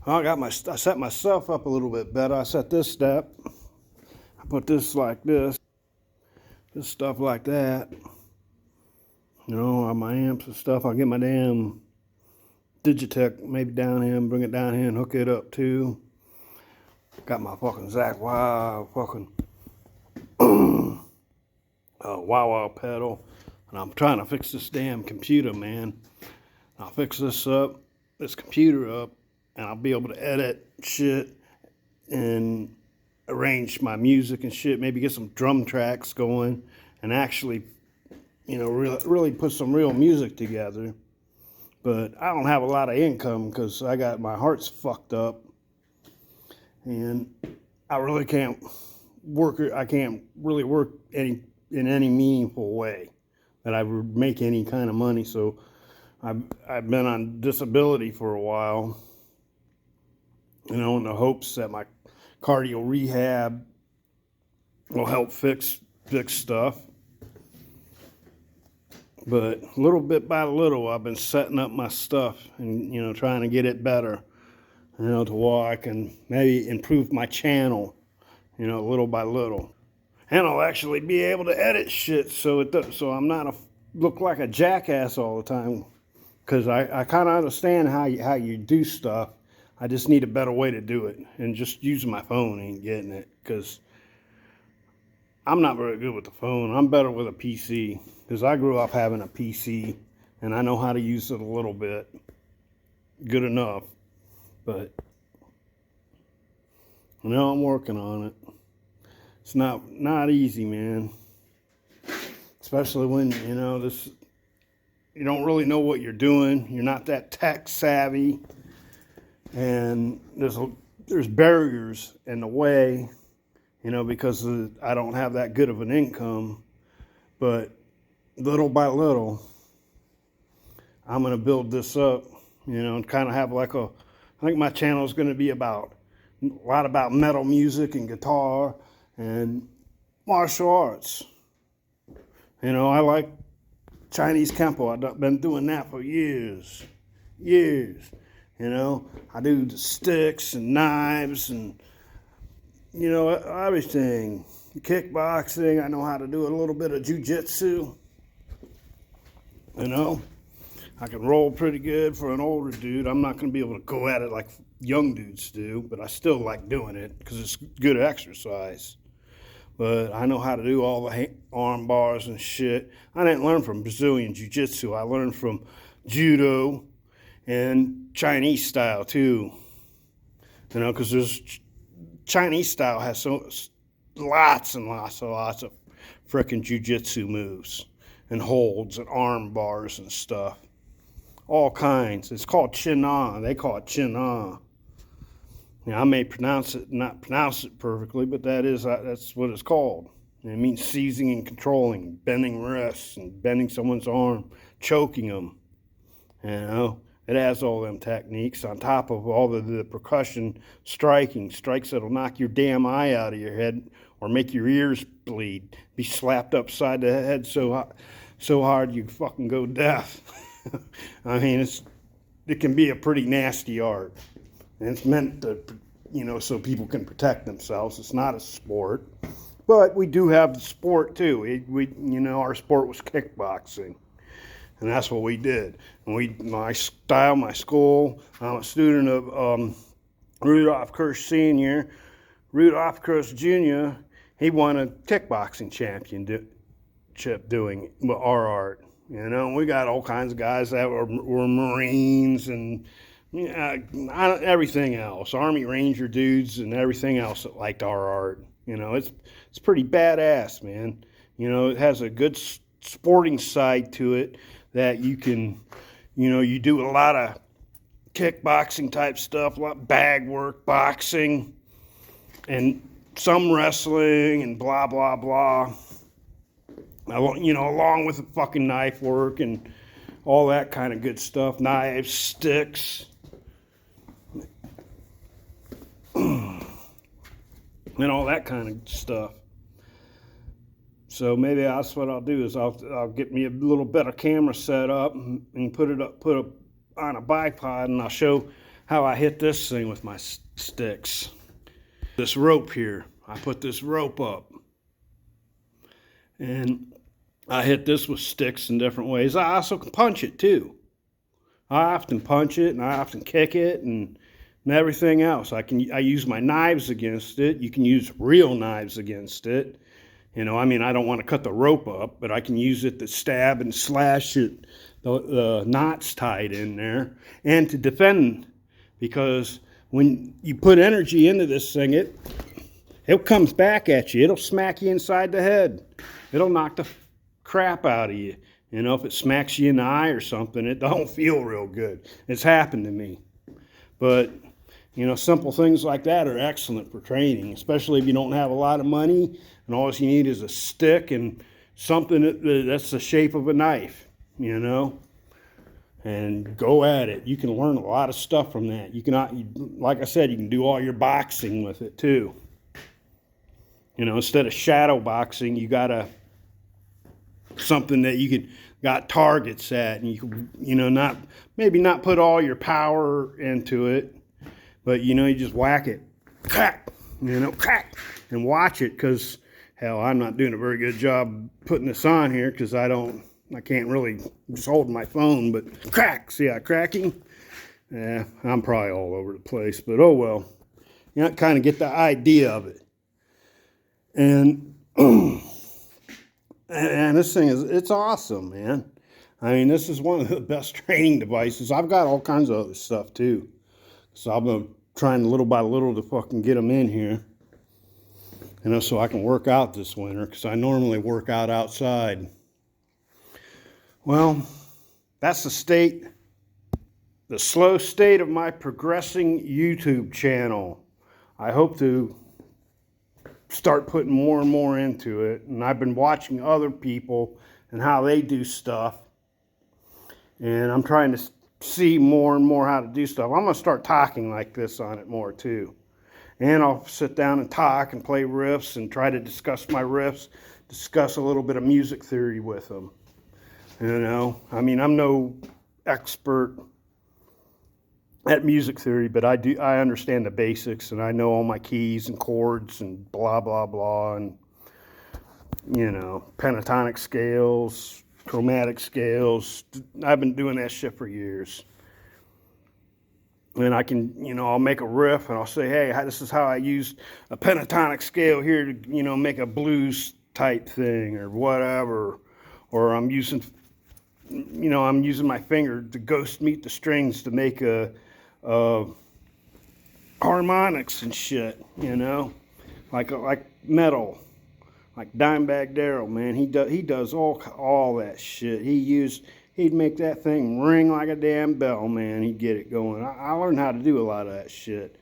I set myself up a little bit better. I set this step. I put this like this stuff like that. You know, on my amps and stuff. I'll get my damn Digitech maybe down here and bring it down here and hook it up too. Got my fucking Zach Wow fucking wow pedal. And I'm trying to fix this damn computer, man. I'll fix this computer up, and I'll be able to edit shit and arrange my music and shit. Maybe get some drum tracks going and actually, you know, really put some real music together. But I don't have a lot of income because I got my heart's fucked up, and I really can't work. I can't really work in any meaningful way that I would make any kind of money. So I've been on disability for a while, you know, in the hopes that my cardio rehab will help fix stuff. But little bit by little, I've been setting up my stuff and, you know, trying to get it better, you know, to where I can maybe improve my channel, you know, little by little. And I'll actually be able to edit shit so I'm not look like a jackass all the time. Because I kind of understand how you do stuff. I just need a better way to do it. And just using my phone ain't getting it. Because I'm not very good with the phone. I'm better with a PC. Because I grew up having a PC. And I know how to use it a little bit. Good enough. But, you know, I'm working on it. It's not easy, man. Especially when, you know, you don't really know what you're doing. You're not that tech savvy. And there's barriers in the way, you know, because I don't have that good of an income. But little by little, I'm going to build this up, you know, and kind of have like I think my channel is going to be a lot about metal music and guitar and martial arts. You know, I like Chinese Kempo. I've been doing that for years. You know, I do the sticks and knives and, you know, everything. Kickboxing, I know how to do a little bit of jiu-jitsu. You know, I can roll pretty good for an older dude. I'm not going to be able to go at it like young dudes do, but I still like doing it because it's good exercise. But I know how to do all the arm bars and shit. I didn't learn from Brazilian Jiu-Jitsu. I learned from Judo and Chinese style too. You know, because Chinese style has lots and lots of frickin' Jiu-Jitsu moves and holds and arm bars and stuff. All kinds. It's called Chin-Na. They call it Chin-Na. Now, I may not pronounce it perfectly, but that's what it's called. And it means seizing and controlling, bending wrists and bending someone's arm, choking them. You know, it has all them techniques on top of all the percussion strikes that'll knock your damn eye out of your head or make your ears bleed, be slapped upside the head so hard you fucking go deaf. I mean, it can be a pretty nasty art. And it's meant to, you know, so people can protect themselves. It's not a sport. But we do have the sport, too. You know, our sport was kickboxing. And that's what we did. And my school, I'm a student of Rudolph Kirsch Sr. Rudolph Kirsch Jr., he won a kickboxing championship doing our art. You know, we got all kinds of guys that were Marines and everything else, Army Ranger dudes and everything else that liked our art. You know, it's pretty badass, man. You know, it has a good sporting side to it that you can, you know, you do a lot of kickboxing type stuff, a lot of bag work, boxing, and some wrestling and blah, blah, blah. You know, along with the fucking knife work and all that kind of good stuff, knives, sticks. And all that kind of stuff. So maybe that's what I'll do is I'll get me a little better camera set up and put it on a bipod, and I'll show how I hit this thing with my sticks. This rope here, I put this rope up and I hit this with sticks in different ways. I also can punch it too. I often punch it and I often kick it and everything else. I use my knives against it. You can use real knives against it. You know, I mean, I don't want to cut the rope up, but I can use it to stab and slash it, the knots tied in there, and to defend, because when you put energy into this thing, it comes back at you. It'll smack you inside the head. It'll knock the crap out of you. You know, if it smacks you in the eye or something, it don't feel real good. It's happened to me. But, you know, simple things like that are excellent for training, especially if you don't have a lot of money and all you need is a stick and something that's the shape of a knife, you know, and go at it. You can learn a lot of stuff from that. You can, like I said, you can do all your boxing with it too. You know, instead of shadow boxing, you got something that you got targets at, and you can, you know, maybe not put all your power into it, but, you know, you just whack it, crack, you know, crack, and watch it, because, hell, I'm not doing a very good job putting this on here, because I can't really, just holding my phone, but crack, see how cracking? Yeah, I'm probably all over the place, but oh well. You know, kind of get the idea of it. And and this thing it's awesome, man. I mean, this is one of the best training devices. I've got all kinds of other stuff too. So I've been trying little by little to fucking get them in here. You know, so I can work out this winter, because I normally work out outside. Well, that's the slow state of my progressing YouTube channel. I hope to start putting more and more into it, and I've been watching other people and how they do stuff, and I'm trying to see more and more how to do stuff. I'm going to start talking like this on it more too, and I'll sit down and talk and play riffs and try to discuss my riffs, discuss a little bit of music theory with them. You know, I mean, I'm no expert at music theory, but I understand the basics, and I know all my keys and chords and blah, blah, blah, and, you know, pentatonic scales, chromatic scales. I've been doing that shit for years. And I can, you know, I'll make a riff and I'll say, hey, this is how I used a pentatonic scale here to, you know, make a blues type thing or whatever. Or I'm using my finger to ghost meet the strings to make harmonics and shit, you know, like metal, like Dimebag Darrell, man. He does all that shit. He'd make that thing ring like a damn bell, man. He'd get it going. I learned how to do a lot of that shit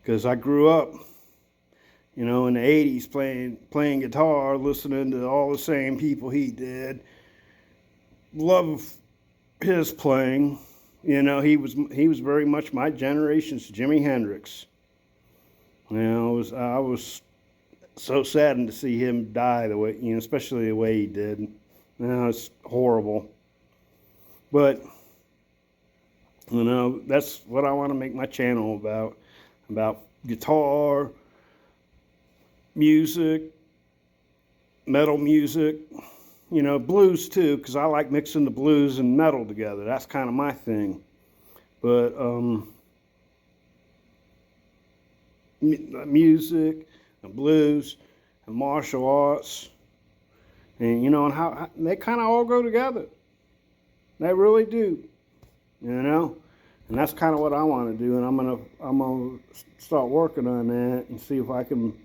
because I grew up, you know, in the 80s playing guitar, listening to all the same people he did. Love his playing. You know, he was very much my generation's Jimi Hendrix. You know, I was so saddened to see him die the way, you know, especially the way he did. You know, it's horrible. But, you know, that's what I want to make my channel about guitar, music, metal music, you know, blues too, because I like mixing the blues and metal together. That's kind of my thing. But music and blues and martial arts, and, you know, and how they kind of all go together. They really do, you know. And that's kind of what I want to do, and I'm gonna start working on that and see if I can,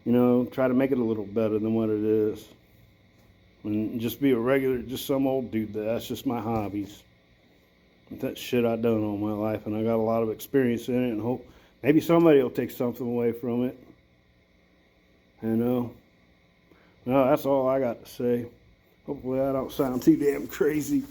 you know, try to make it a little better than what it is. And just be just some old dude. That's just my hobbies. That shit I've done all my life, and I got a lot of experience in it, and hope maybe somebody will take something away from it. You know? No, that's all I got to say. Hopefully I don't sound too damn crazy.